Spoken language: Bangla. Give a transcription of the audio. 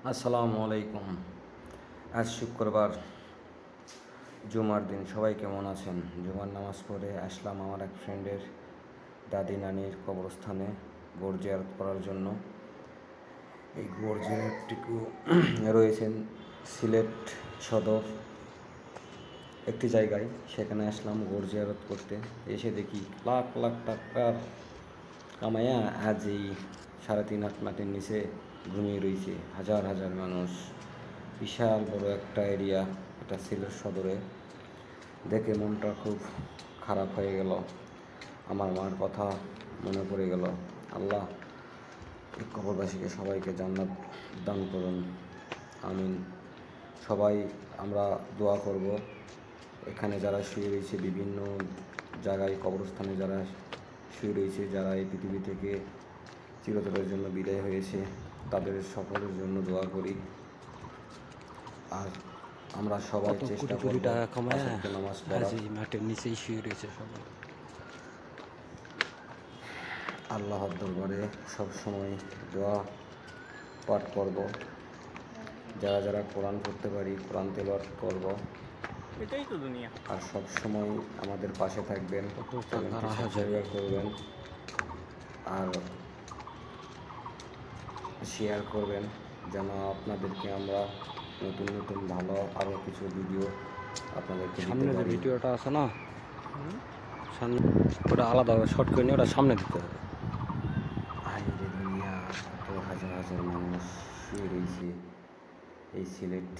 আসসালামু আলাইকুম। আজ শুক্রবার, জুমার দিন। সবাই কেমন আছেন? জুমার নামাজ পড়ে আসলাম আমার এক ফ্রেন্ডের দাদি নানির কবরস্থানে গোর জিয়ারত করার জন্য। এই গোর জিয়ারতটুকু রয়েছেন সিলেট সদর একটি জায়গায়। সেখানে আসলাম গোর জিয়ারত করতে। এসে দেখি লাখ লাখ টাকার কামাইয়া আজ এই 3.5 হাত মাটির নিচে ঘুমিয়ে রয়েছে হাজার হাজার মানুষ। বিশাল বড় একটা এরিয়া, এটা সিলেট সদরে। দেখে মনটা খুব খারাপ হয়ে গেল। আমার মার কথা মনে পড়ে গেল। আল্লাহ এই কবরবাসীকে সবাইকে জান্নাত দান করুন, আমিন। সবাই আমরা দোয়া করব। এখানে যারা শুয়ে রয়েছে, বিভিন্ন জায়গায় কবরস্থানে যারা শুয়ে রয়েছে, যারা এই পৃথিবী থেকে চিরতরের জন্য বিদায় হয়েছে, তাদের সকলের জন্য দোয়া করি। আর আমরা সবাই চেষ্টা করব নামাজ পড়ার। মাটির নিচেই শুয়ে রয়েছে সবাই। আল্লাহর দরবারে সবসময় দোয়া পাঠ করব। যারা যারা কোরআন পড়তে পারি, কোরআন তেলাওয়াত করব। এটাই তো দুনিয়া। আর সবসময় আমাদের পাশে থাকবেন, সাবস্ক্রাইব করবেন আর শেয়ার করবেন, যেন আপনাদেরকে আমরা নতুন নতুন ভালো আরও কিছু ভিডিও আপনাদেরকে সামনে যে ভিডিওটা আছে না, সামনে ওটা আলাদাভাবে শর্ট করে নিয়ে ওটা সামনে দিতে হবে। আইরে দুনিয়া, কত হাজার হাজার মানুষ শুয়ে রয়েছে এই সিলেট